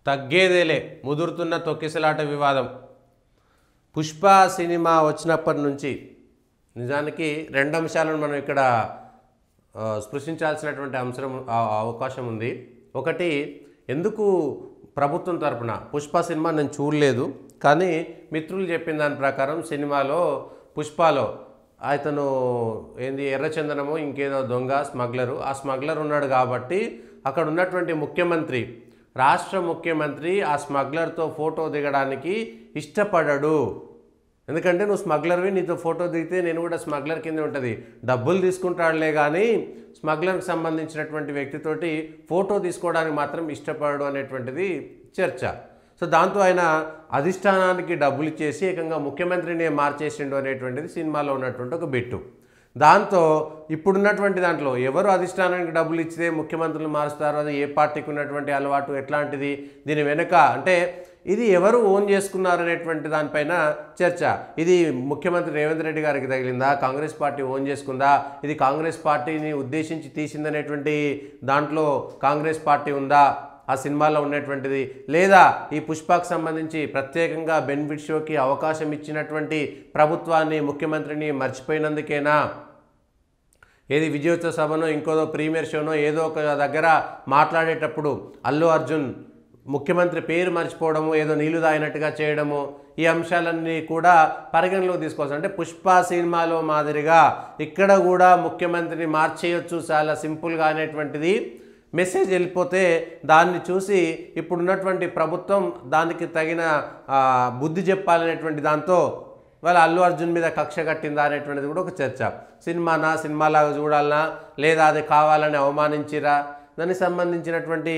తగ్గేదేలే ముదురుతున్న తొక్కిసలాట వివాదం. పుష్ప సినిమా వచ్చినప్పటి నుంచి నిజానికి రెండు అంశాలను మనం ఇక్కడ స్పృశించాల్సినటువంటి అవకాశం ఉంది. ఒకటి, ఎందుకు ప్రభుత్వం తరపున పుష్ప సినిమా నేను చూడలేదు, కానీ మిత్రులు చెప్పిన దాని ప్రకారం సినిమాలో పుష్పలో అతను ఏంది ఎర్రచందనము ఇంకేదో దొంగ స్మగ్లరు, ఆ స్మగ్లర్ ఉన్నాడు కాబట్టి అక్కడ ఉన్నటువంటి ముఖ్యమంత్రి, రాష్ట్ర ముఖ్యమంత్రి ఆ స్మగ్లర్తో ఫోటో దిగడానికి ఇష్టపడడు. ఎందుకంటే నువ్వు స్మగ్లర్వి, నీతో ఫోటో దిగితే నేను కూడా స్మగ్లర్ కింద ఉంటుంది, డబ్బులు తీసుకుంటాడులే కానీ స్మగ్లర్కి సంబంధించినటువంటి వ్యక్తితోటి ఫోటో తీసుకోవడానికి మాత్రం ఇష్టపడడు అనేటువంటిది చర్చ. సో దాంతో ఆయన అధిష్టానానికి డబ్బులు ఇచ్చేసి ఏకంగా ముఖ్యమంత్రిని మార్చేసిండు అనేటువంటిది సినిమాలో ఉన్నటువంటి ఒక బిట్టు. దాంతో ఇప్పుడున్నటువంటి దాంట్లో ఎవరు అధిష్టానానికి డబ్బులు ఇచ్చితే ముఖ్యమంత్రులు మారుస్తారు, అది ఏ పార్టీకి ఉన్నటువంటి అలవాటు ఎట్లాంటిది, దీని వెనుక అంటే ఇది ఎవరు ఓన్ చేసుకున్నారు అనేటువంటి దానిపైన చర్చ. ఇది ముఖ్యమంత్రి రేవంత్ రెడ్డి గారికి తగిలిందా, కాంగ్రెస్ పార్టీ ఓన్ చేసుకుందా, ఇది కాంగ్రెస్ పార్టీని ఉద్దేశించి తీసిందనేటువంటి దాంట్లో కాంగ్రెస్ పార్టీ ఉందా ఆ సినిమాలో ఉన్నటువంటిది, లేదా ఈ పుష్పకు సంబంధించి ప్రత్యేకంగా బెనిఫిట్ షోకి అవకాశం ఇచ్చినటువంటి ప్రభుత్వాన్ని ముఖ్యమంత్రిని మర్చిపోయినందుకేనా, ఏది విజయోత్సవ సభనో ఇంకోదో ప్రీమియర్ షోనో ఏదో ఒక దగ్గర మాట్లాడేటప్పుడు అల్లు అర్జున్ ముఖ్యమంత్రి పేరు మర్చిపోవడము, ఏదో నీళ్లు తాగినట్టుగా చేయడము, ఈ అంశాలన్నీ కూడా పరిగణలోకి తీసుకోవచ్చు. అంటే పుష్ప సినిమాలో మాదిరిగా ఇక్కడ కూడా ముఖ్యమంత్రిని మార్చేయొచ్చు చాలా సింపుల్గా అనేటువంటిది మెసేజ్ వెళ్ళిపోతే దాన్ని చూసి ఇప్పుడున్నటువంటి ప్రభుత్వం దానికి తగిన బుద్ధి చెప్పాలనేటువంటి దాంతో వాళ్ళ అల్లు అర్జున్ మీద కక్ష కట్టిందా అనేటువంటిది కూడా ఒక చర్చ. సినిమాలాగా చూడాలనా, లేదా అది కావాలని అవమానించిరా, దానికి సంబంధించినటువంటి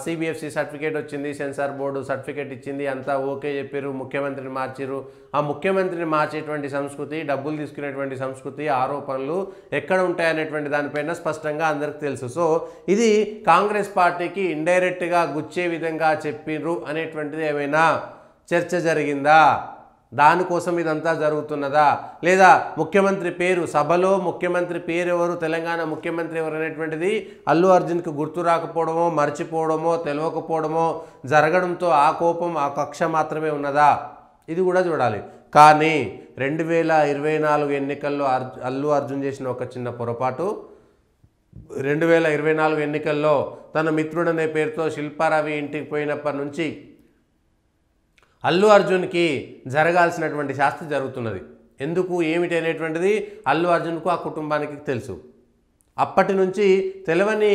సిబిఎఫ్సి సర్టిఫికేట్ వచ్చింది, సెన్సార్ బోర్డు సర్టిఫికేట్ ఇచ్చింది, అంతా ఓకే చెప్పారు, ముఖ్యమంత్రిని మార్చిరు. ఆ ముఖ్యమంత్రిని మార్చేటువంటి సంస్కృతి, డబ్బులు తీసుకునేటువంటి సంస్కృతి, ఆరోపణలు ఎక్కడ ఉంటాయనేటువంటి దానిపైన స్పష్టంగా అందరికీ తెలుసు. సో ఇది కాంగ్రెస్ పార్టీకి ఇండైరెక్ట్గా గుచ్చే విధంగా చెప్పిర్రు అనేటువంటిది ఏమైనా చర్చ జరిగిందా, దానికోసం ఇదంతా జరుగుతున్నదా, లేదా ముఖ్యమంత్రి పేరు సభలో ముఖ్యమంత్రి పేరు ఎవరు, తెలంగాణ ముఖ్యమంత్రి ఎవరు అనేటువంటిది అల్లు అర్జున్కి గుర్తు రాకపోవడమో, మర్చిపోవడమో, తెలియకపోవడమో జరగడంతో ఆ కోపం ఆ కక్ష మాత్రమే ఉన్నదా, ఇది కూడా చూడాలి. కానీ 2024 ఎన్నికల్లో అల్లు అర్జున్ చేసిన ఒక చిన్న పొరపాటు, 2024 ఎన్నికల్లో తన మిత్రుడనే పేరుతో శిల్పారావి ఇంటికి పోయినప్పటి నుంచి అల్లు అర్జున్కి జరగాల్సినటువంటి శాస్తి జరుగుతున్నది. ఎందుకు ఏమిటి అనేటువంటిది అల్లు అర్జున్కు ఆ కుటుంబానికి తెలుసు. అప్పటి నుంచి తెలవని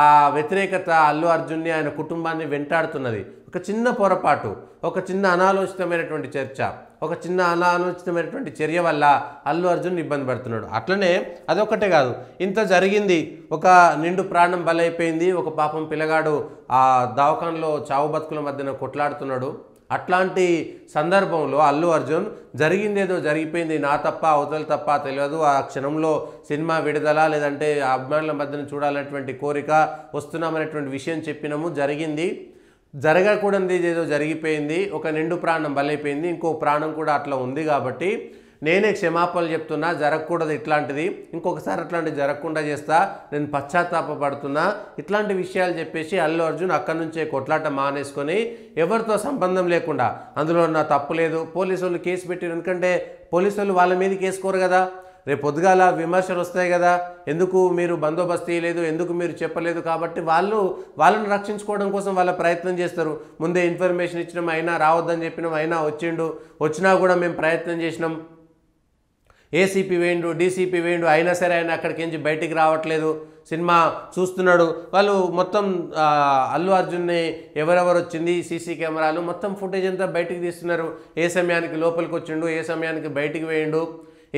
ఆ వ్యతిరేకత అల్లు అర్జున్ని ఆయన కుటుంబాన్ని వెంటాడుతున్నది. ఒక చిన్న పొరపాటు, ఒక చిన్న అనాలోచితమైనటువంటి చర్చ, ఒక చిన్న అనాలోచితమైనటువంటి చర్య వల్ల అల్లు అర్జున్ ఇబ్బంది పడుతున్నాడు. అట్లనే అదొక్కటే కాదు, ఇంత జరిగింది, ఒక నిండు ప్రాణం బలైపోయింది, ఒక పాపం పిల్లగాడు ఆ దవాఖానలో చావు బతుకుల మధ్యన కొట్లాడుతున్నాడు. అట్లాంటి సందర్భంలో అల్లు అర్జున్ జరిగిందేదో జరిగిపోయింది, నా తప్ప అవతల తప్ప తెలియదు, ఆ క్షణంలో సినిమా విడుదల లేదంటే అభిమానుల మధ్యన చూడాలనేటువంటి కోరిక వస్తున్నామనేటువంటి విషయం చెప్పినాము, జరిగింది, జరగకూడదు ఏదో జరిగిపోయింది, ఒక నిండు ప్రాణం బలైపోయింది, ఇంకో ప్రాణం కూడా అట్లా ఉంది కాబట్టి నేనే క్షమాపణలు చెప్తున్నా, జరగకూడదు ఇట్లాంటిది, ఇంకొకసారి అట్లాంటివి జరగకుండా చేస్తా, నేను పశ్చాత్తాపడుతున్నా, ఇట్లాంటి విషయాలు చెప్పేసి అల్లు అర్జున్ అక్కడి నుంచే కొట్లాట మానేసుకొని ఎవరితో సంబంధం లేకుండా, అందులో నా తప్పు లేదు, పోలీసు వాళ్ళు కేసు పెట్టారు, ఎందుకంటే పోలీసు వాళ్ళు వాళ్ళ మీద కేసుకోరు కదా, రేపు పొద్దుగాల విమర్శలు వస్తాయి కదా, ఎందుకు మీరు బందోబస్తు లేదు, ఎందుకు మీరు చెప్పలేదు, కాబట్టి వాళ్ళని రక్షించుకోవడం కోసం వాళ్ళ ప్రయత్నం చేస్తారు. ముందే ఇన్ఫర్మేషన్ ఇచ్చినాం, అయినా రావద్దని చెప్పినాం, అయినా వచ్చినా కూడా మేము ప్రయత్నం చేసినాం, ఏసీపీ వేయండు, డీసీపీ వేయండు, అయినా సరే ఆయన అక్కడికి నుంచి బయటికి రావట్లేదు, సినిమా చూస్తున్నాడు. వాళ్ళు మొత్తం అల్లు అర్జున్ని ఎవరెవరు వచ్చింది, సీసీ కెమెరాలు మొత్తం ఫుటేజ్ అంతా బయటికి తీస్తున్నారు, ఏ సమయానికి లోపలికి వచ్చిండు, ఏ సమయానికి బయటికి వేయండు,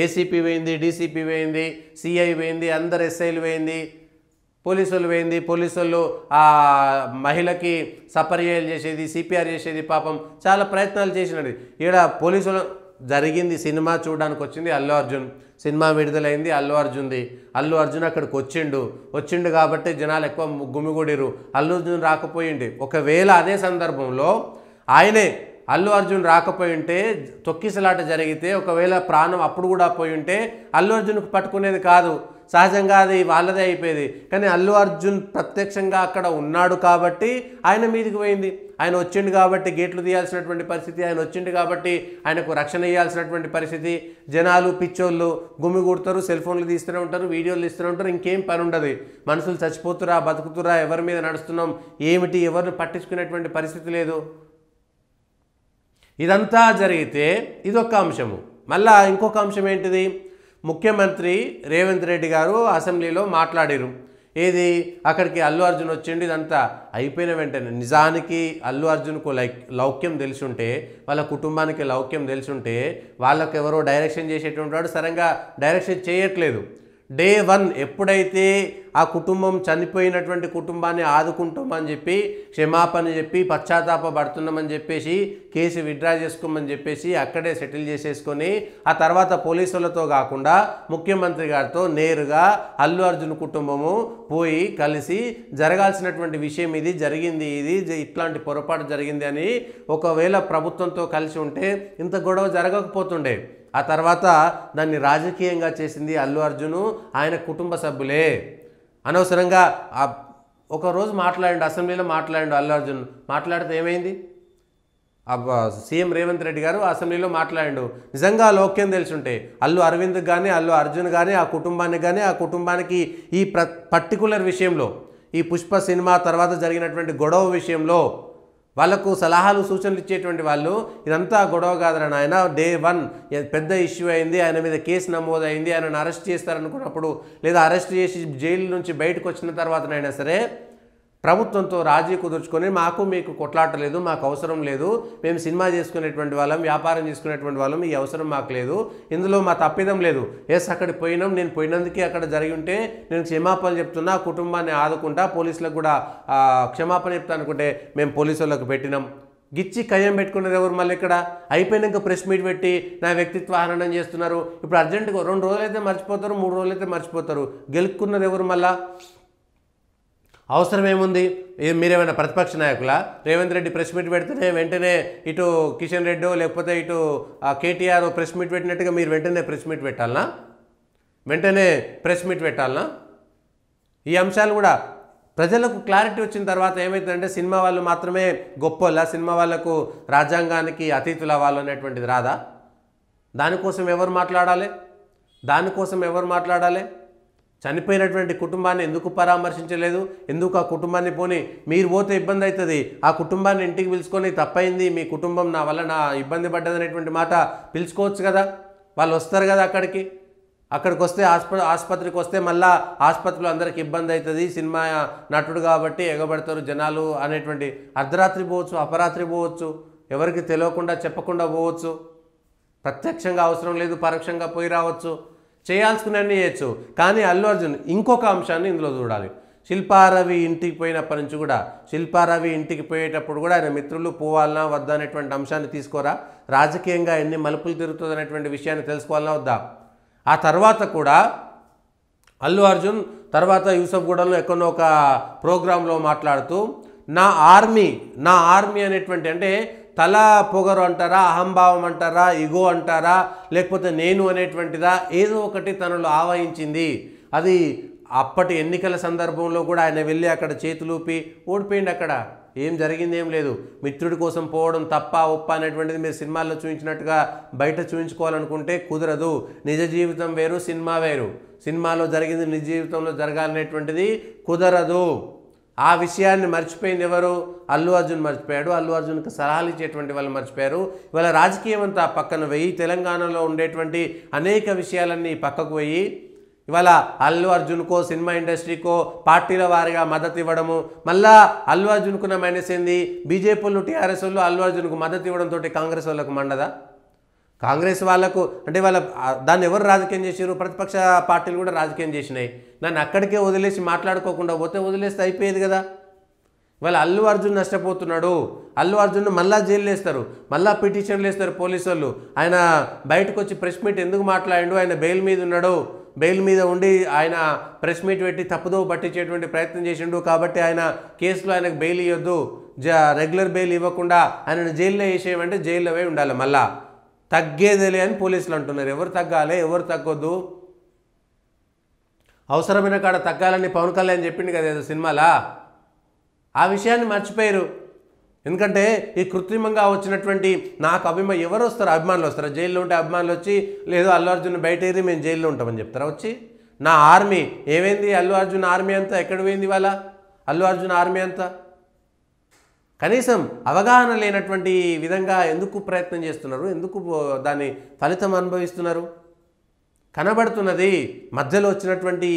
ఏసీపీ వేయింది, డీసీపీ వేయింది, సిఐ వేయింది, అందరు ఎస్ఐలు వేయింది, పోలీసులు వేయింది, పోలీసులు ఆ మహిళకి సపర్యలు చేసేది, సిపిఆర్ చేసేది, పాపం చాలా ప్రయత్నాలు చేసినది. ఈడ పోలీసులు జరిగింది, సినిమా చూడడానికి వచ్చింది అల్లు అర్జున్, సినిమా విడుదలైంది అల్లు అర్జున్ అక్కడికి వచ్చిండు కాబట్టి జనాలు ఎక్కువ గుమిగూడిరు, అల్లు అర్జున్ రాకపోయింది. ఒకవేళ అదే సందర్భంలో ఆయనే అల్లు అర్జున్ రాకపోయి ఉంటే, తొక్కిసలాట జరిగితే ఒకవేళ ప్రాణం అప్పుడు కూడా పోయి ఉంటే అల్లు అర్జున్కు పట్టుకునేది కాదు, సహజంగా అది వాళ్ళదే అయిపోయేది. కానీ అల్లు అర్జున్ ప్రత్యక్షంగా అక్కడ ఉన్నాడు కాబట్టి ఆయన మీదికి పోయింది. ఆయన వచ్చిండు కాబట్టి గేట్లు తీయాల్సినటువంటి పరిస్థితి, ఆయన వచ్చిండు కాబట్టి ఆయనకు రక్షణ ఇవ్వాల్సినటువంటి పరిస్థితి. జనాలు పిచ్చోళ్ళు గుమిగూడతారు, సెల్ ఫోన్లు తీస్తూనే ఉంటారు, వీడియోలు తీస్తూనే ఉంటారు, ఇంకేం పని ఉండదు. మనుషులు చచ్చిపోతురా బతుకుతురా, ఎవరి మీద నడుస్తున్నాం ఏమిటి, ఎవరిని పట్టించుకునేటువంటి పరిస్థితి లేదు. ఇదంతా జరిగితే ఇదొక అంశము. మళ్ళా ఇంకొక అంశం ఏంటిది, ముఖ్యమంత్రి రేవంత్ రెడ్డి గారు అసెంబ్లీలో మాట్లాడారు. ఏది, అక్కడికి అల్లు అర్జున్ వచ్చిండు. ఇదంతా అయిపోయిన వెంటనే నిజానికి అల్లు అర్జున్కు లౌక్యం తెలిసుంటే, వాళ్ళ కుటుంబానికి లౌక్యం తెలిసుంటే, వాళ్ళకు ఎవరో డైరెక్షన్ చేసేటువంటి వాడు సరిగ్గా డైరెక్షన్ చేయట్లేదు. డే 1 ఎప్పుడైతే ఆ కుటుంబం చనిపోయినటువంటి కుటుంబాన్ని ఆదుకుంటామని చెప్పి క్షమాపణ చెప్పి పశ్చాత్తాపడుతున్నామని చెప్పేసి కేసు విత్డ్రా చేసుకోమని చెప్పేసి అక్కడే సెటిల్ చేసేసుకొని ఆ తర్వాత పోలీసులతో కాకుండా ముఖ్యమంత్రి గారితో నేరుగా అల్లు అర్జున్ కుటుంబము పోయి కలిసి జరగాల్సినటువంటి విషయం ఇది జరిగింది, ఇది ఇట్లాంటి పొరపాటు జరిగింది అని ఒకవేళ ప్రభుత్వంతో కలిసి ఉంటే ఇంత గొడవ జరగకపోతుండే. ఆ తర్వాత దాన్ని రాజకీయంగా చేసింది అల్లు అర్జును, ఆయన కుటుంబ సభ్యులే. అనవసరంగా ఒకరోజు మాట్లాడండి, అసెంబ్లీలో మాట్లాడండి అల్లు అర్జున్. మాట్లాడితే ఏమైంది, సీఎం రేవంత్ రెడ్డి గారు అసెంబ్లీలో మాట్లాడండు. నిజంగా లౌక్యం తెలుసుంటే అల్లు అరవింద్ కానీ అల్లు అర్జున్ కానీ ఆ కుటుంబానికి కానీ ఆ కుటుంబానికి ఈ పర్టికులర్ విషయంలో ఈ పుష్ప సినిమా తర్వాత జరిగినటువంటి గొడవ విషయంలో వాళ్ళకు సలహాలు సూచనలు ఇచ్చేటువంటి వాళ్ళు ఇదంతా గొడవ కాదురా నాయన, డే 1 పెద్ద ఇష్యూ అయింది, ఆయన మీద కేసు నమోదైంది, ఆయనను అరెస్ట్ చేస్తారనుకున్నప్పుడు లేదా అరెస్ట్ చేసి జైలు నుంచి బయటకు వచ్చిన తర్వాతనైనా సరే ప్రభుత్వంతో రాజీ కుదుర్చుకొని మాకు మీకు కొట్లాటలేదు, మాకు అవసరం లేదు, మేము సినిమా చేసుకునేటువంటి వాళ్ళం, వ్యాపారం చేసుకునేటువంటి వాళ్ళం, ఈ అవసరం మాకు లేదు, ఇందులో మా తప్పిదం లేదు. ఎస్ అక్కడికి పోయినాం, నేను పోయినందుకే అక్కడ జరిగి ఉంటే నేను క్షమాపణ చెప్తున్నా, కుటుంబాన్ని ఆదుకుంటా, పోలీసులకు కూడా క్షమాపణ చెప్తా అనుకుంటే మేము పోలీసులకు పెట్టినాం. గిచ్చి కయ్యం పెట్టుకునేది ఎవరు? మళ్ళీ ఇక్కడ అయిపోయినాక ప్రెస్ మీట్ పెట్టి నా వ్యక్తిత్వ హననం చేస్తున్నారు. ఇప్పుడు అర్జెంటుగా 2 రోజులైతే మర్చిపోతారు, 3 రోజులైతే మర్చిపోతారు. గెలుక్కున్నది ఎవరు? మళ్ళా అవసరం ఏముంది? మీరేమైనా ప్రతిపక్ష నాయకులా? రేవంత్ రెడ్డి ప్రెస్ మీట్ పెడితేనే వెంటనే ఇటు కిషన్ రెడ్డి లేకపోతే ఇటు కేటీఆర్ ప్రెస్ మీట్ పెట్టినట్టుగా మీరు వెంటనే ప్రెస్ మీట్ పెట్టాలనా? వెంటనే ప్రెస్ మీట్ పెట్టాలనా? ఈ అంశాలు కూడా ప్రజలకు క్లారిటీ వచ్చిన తర్వాత ఏమవుతుందంటే సినిమా వాళ్ళు మాత్రమే గొప్పోళ్ళ, సినిమా వాళ్ళకు రాజ్యాంగానికి అతీతుల వాళ్ళు అనేటువంటిది రాదా? దానికోసం ఎవరు మాట్లాడాలి? దానికోసం ఎవరు మాట్లాడాలి? చనిపోయినటువంటి కుటుంబాన్ని ఎందుకు పరామర్శించలేదు? ఎందుకు ఆ కుటుంబాన్ని పోని మీరు పోతే ఇబ్బంది అవుతుంది, ఆ కుటుంబాన్ని ఇంటికి పిలుచుకొని తప్పైంది మీ కుటుంబం నా వల్ల నా ఇబ్బంది పడ్డదనేటువంటి మాట పిలుచుకోవచ్చు కదా. వాళ్ళు వస్తారు కదా అక్కడికి వస్తే ఆసుపత్రికి వస్తే మళ్ళీ ఆసుపత్రిలో అందరికి ఇబ్బంది అవుతుంది, సినిమా నటుడు కాబట్టి ఎగబడతారు జనాలు అనేటువంటి అర్ధరాత్రి పోవచ్చు, అపరాత్రి పోవచ్చు, ఎవరికి తెలియకుండా చెప్పకుండా పోవచ్చు, ప్రత్యక్షంగా అవసరం లేదు పరోక్షంగా పోయి రావచ్చు, చేయాల్సుకునే చేయొచ్చు. కానీ అల్లు అర్జున్ ఇంకొక అంశాన్ని ఇందులో చూడాలి. శిల్పారవి ఇంటికి పోయినప్పటి నుంచి కూడా శిల్పారవి ఇంటికి పోయేటప్పుడు కూడా ఆయన మిత్రులు పోవాలన్నా వద్దా అనేటువంటి అంశాన్ని తీసుకోరా? రాజకీయంగా ఎన్ని మలుపులు తిరుగుతుంది అనేటువంటి విషయాన్ని తెలుసుకోవాలన్నా వద్దా? ఆ తర్వాత కూడా అల్లు అర్జున్ తర్వాత యూసఫ్గూడలో ఎక్కడో ఒక ప్రోగ్రాంలో మాట్లాడుతూ నా ఆర్మీ అనేటువంటి, అంటే తల పొగరు అంటారా, అహంభావం అంటారా, ఇగో అంటారా, లేకపోతే నేను అనేటువంటిదా, ఏదో ఒకటి తనలో ఆవహించింది. అది అప్పటి ఎన్నికల సందర్భంలో కూడా ఆయన వెళ్ళి అక్కడ చేతులూపి ఓడిపోయింది. అక్కడ ఏం జరిగింది ఏం లేదు. మిత్రుడి కోసం పోవడం తప్ప ఒప్ప అనేటువంటిది మీరు సినిమాల్లో చూపించినట్టుగా బయట చూపించుకోవాలనుకుంటే కుదరదు. నిజ జీవితం వేరు, సినిమా వేరు. సినిమాలో జరిగింది నిజ జీవితంలో జరగాలనేటువంటిది కుదరదు. ఆ విషయాన్ని మర్చిపోయింది ఎవరు? అల్లు అర్జున్ మర్చిపోయాడు. అల్లు అర్జున్కి సలహాలు ఇచ్చేటువంటి వాళ్ళు మర్చిపోయారు. ఇవాళ రాజకీయం అంతా పక్కన వెయ్యి, తెలంగాణలో ఉండేటువంటి అనేక విషయాలన్నీ పక్కకు పోయి ఇవాళ అల్లు అర్జున్కో సినిమా ఇండస్ట్రీకో పార్టీల వారిగా మద్దతు ఇవ్వడము. మళ్ళా అల్లు అర్జున్కున్న మైనస్ ఏంది? బీజేపీ వాళ్ళు టీఆర్ఎస్ వాళ్ళు అల్లు అర్జున్కు మద్దతు ఇవ్వడంతో కాంగ్రెస్ వాళ్ళకు మండదా? కాంగ్రెస్ వాళ్ళకు అంటే వాళ్ళ దాన్ని ఎవరు రాజకీయం చేశారు? ప్రతిపక్ష పార్టీలు కూడా రాజకీయం చేసినాయి. దాన్ని అక్కడికే వదిలేసి మాట్లాడుకోకుండా పోతే వదిలేస్తే అయిపోయేది కదా. ఇవాళ అల్లు అర్జున్ నష్టపోతున్నాడు. అల్లు అర్జున్ మళ్ళా జైలు వేస్తారు, మళ్ళా పిటిషన్లు వేస్తారు పోలీసు వాళ్ళు. ఆయన బయటకు వచ్చి ప్రెస్ మీట్ ఎందుకు మాట్లాడిండు? ఆయన బెయిల్ మీద ఉన్నాడు. బెయిల్ మీద ఉండి ఆయన ప్రెస్ మీట్ పెట్టి తప్పుదో పట్టించేటువంటి ప్రయత్నం చేసిండు కాబట్టి ఆయన కేసులో ఆయనకు బెయిల్ ఇవ్వద్దు, రెగ్యులర్ బెయిల్ ఇవ్వకుండా ఆయనను జైల్లో వేసేయమంటే జైల్లో పోయి ఉండాలి. మళ్ళా తగ్గేదేలే అని పోలీసులు అంటున్నారు. ఎవరు తగ్గాలి, ఎవరు తగ్గొద్దు? అవసరమైన కాడ తగ్గాలని పవన్ కళ్యాణ్ చెప్పిండు కదా ఏదో సినిమాలా, ఆ విషయాన్ని మర్చిపోయారు. ఎందుకంటే ఈ కృత్రిమంగా వచ్చినటువంటి నాకు ఎవరు వస్తారు? అభిమానులు వస్తారా? జైల్లో ఉంటే అభిమానులు వచ్చి లేదు అల్లు అర్జున్ బయట ఏరి మేము జైల్లో ఉంటామని చెప్తారా? వచ్చి నా ఆర్మీ ఏమైంది? అల్లు అర్జున్ ఆర్మీ అంతా ఎక్కడ పోయింది? వాళ్ళ అల్లు అర్జున్ ఆర్మీ అంతా కనీసం అవగాహన లేనటువంటి విధంగా ఎందుకు ప్రయత్నం చేస్తున్నారు? ఎందుకు దాని ఫలితం అనుభవిస్తున్నారు? కనబడుతున్నది. మధ్యలో వచ్చినటువంటి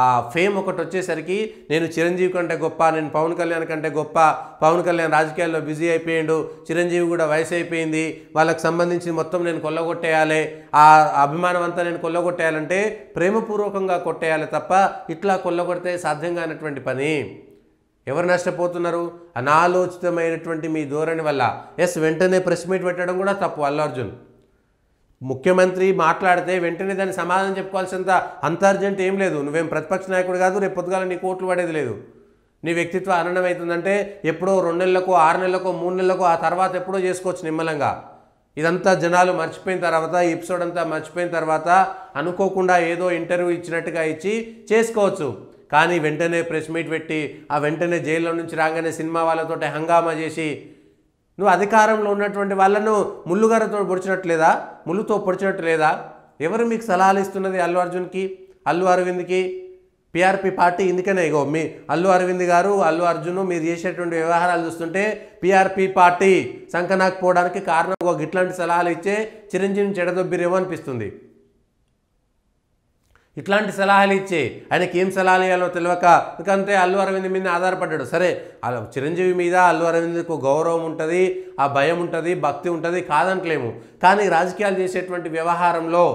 ఆ ఫేమ్ ఒకటి వచ్చేసరికి నేను చిరంజీవి కంటే గొప్ప, నేను పవన్ కళ్యాణ్ కంటే గొప్ప, పవన్ కళ్యాణ్ రాజకీయాల్లో బిజీ అయిపోయిండు, చిరంజీవి కూడా వయసు అయిపోయింది, వాళ్ళకి సంబంధించి మొత్తం నేను కొల్లగొట్టేయాలి, ఆ అభిమానం అంతా నేను కొల్లగొట్టేయాలంటే ప్రేమపూర్వకంగా కొట్టేయాలి తప్ప ఇట్లా కొల్లగొడితే సాధ్యం కానటువంటి పని. ఎవరు నష్టపోతున్నారు? అనాలోచితమైనటువంటి మీ ధోరణి వల్ల. వెంటనే ప్రెస్ మీట్ పెట్టడం కూడా తప్పు. అల్లు అర్జున్ ముఖ్యమంత్రి మాట్లాడితే వెంటనే దాన్ని సమాధానం చెప్పుకోవాల్సినంత అంత అర్జెంట్ ఏం లేదు. నువ్వేం ప్రతిపక్ష నాయకుడు కాదు, రేపు పొద్దుగాల నీ కోట్లు పడేది లేదు. నీ వ్యక్తిత్వ హననం అవుతుందంటే ఎప్పుడో 2 నెలలకో 6 నెలలకో 3 నెలలకో ఆ తర్వాత ఎప్పుడో చేసుకోవచ్చు నిమ్మలంగా. ఇదంతా జనాలు మర్చిపోయిన తర్వాత, ఈ ఎపిసోడ్ అంతా మర్చిపోయిన తర్వాత అనుకోకుండా ఏదో ఇంటర్వ్యూ ఇచ్చినట్టుగా ఇచ్చి చేసుకోవచ్చు. కానీ వెంటనే ప్రెస్ మీట్ పెట్టి ఆ వెంటనే జైల్లో నుంచి రాగానే సినిమా వాళ్ళతో హంగామా చేసి నువ్వు అధికారంలో ఉన్నటువంటి వాళ్ళను ముళ్ళుగారతో పొడిచినట్లేదా? ముళ్ళుతో పొడిచినట్టు ఎవరు మీకు సలహాలు ఇస్తున్నది? అల్లు అర్జున్కి, అల్లు అరవింద్కి, పీఆర్పీ పార్టీ. ఇందుకనే ఇగో మీ అల్లు అరవింద్ గారు, అల్లు అర్జున్ మీరు చేసేటువంటి వ్యవహారాలు చూస్తుంటే పీఆర్పీ పార్టీ సంకనాకపోవడానికి కారణం ఇట్లాంటి సలహాలు ఇచ్చే చిరంజీవిని చెడదొబ్బిరేమో అనిపిస్తుంది. ఇట్లాంటి సలహాలు ఇచ్చే ఆయనకి ఏం సలహాలు ఇవ్వాలో తెలియక, ఎందుకంటే అల్లు అరవింద్ మీద ఆధారపడ్డాడు. సరే చిరంజీవి మీద అల్లు అరవింద్కు గౌరవం ఉంటుంది, ఆ భయం ఉంటుంది, భక్తి ఉంటుంది, కాదంటలేము. కానీ రాజకీయాలు చేసేటువంటి వ్యవహారంలో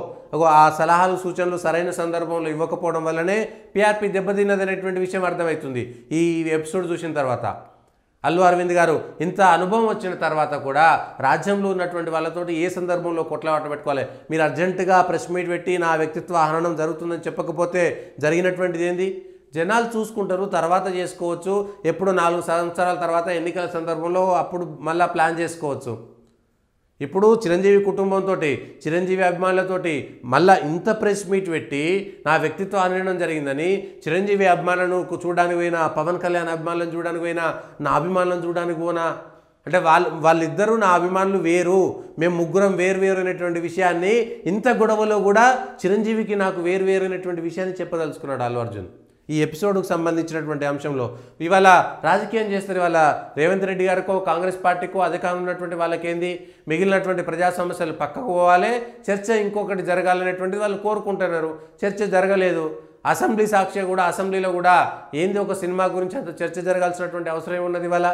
ఆ సలహాలు సూచనలు సరైన సందర్భంలో ఇవ్వకపోవడం వల్లనే పీఆర్పీ దెబ్బతిన్నది అనేటువంటి విషయం అర్థమవుతుంది ఈ ఎపిసోడ్ చూసిన తర్వాత. అల్లు అరవింద్ గారు ఇంత అనుభవం వచ్చిన తర్వాత కూడా రాజ్యంలో ఉన్నటువంటి వాళ్ళతోటి ఏ సందర్భంలో కొట్లాట పెట్టుకోవాలి? మీరు అర్జెంటుగా ప్రెస్ మీట్ పెట్టి నా వ్యక్తిత్వ హననం జరుగుతుందని చెప్పకపోతే జరిగినటువంటిది ఏంది? జనాలు చూసుకుంటారు, తర్వాత చేసుకోవచ్చు. ఎప్పుడు 4 సంవత్సరాల తర్వాత ఎన్నికల సందర్భంలో అప్పుడు మళ్ళీ ప్లాన్ చేసుకోవచ్చు. ఇప్పుడు చిరంజీవి కుటుంబంతో, చిరంజీవి అభిమానులతోటి మళ్ళీ ఇంత ప్రెస్ మీట్ పెట్టి నా వ్యక్తిత్వం అనడం జరిగిందని చిరంజీవి అభిమానులను చూడడానికి పోయినా, పవన్ కళ్యాణ్ అభిమానులను చూడడానికి పోయినా, నా అభిమానులను చూడడానికి పోనా అంటే వాళ్ళిద్దరూ నా అభిమానులు వేరు, మేము ముగ్గురం వేరు అనేటువంటి విషయాన్ని ఇంత గొడవలో కూడా చిరంజీవికి నాకు వేరు అనేటువంటి విషయాన్ని చెప్పదలుచుకున్నాడు అల్లు అర్జున్ ఈ ఎపిసోడ్కు సంబంధించినటువంటి అంశంలో. ఇవాళ రాజకీయం చేస్తారు, ఇవాళ రేవంత్ రెడ్డి గారికో కాంగ్రెస్ పార్టీకో అధికారం ఉన్నటువంటి వాళ్ళకేంది, మిగిలినటువంటి ప్రజా సమస్యలు పక్కకు పోవాలి, చర్చ ఇంకొకటి జరగాలనేటువంటిది వాళ్ళు కోరుకుంటున్నారు. చర్చ జరగలేదు. అసెంబ్లీ సాక్షిగా కూడా అసెంబ్లీలో కూడా ఏంది ఒక సినిమా గురించి అంత చర్చ జరగాల్సినటువంటి అవసరం ఉన్నది ఇవాళ.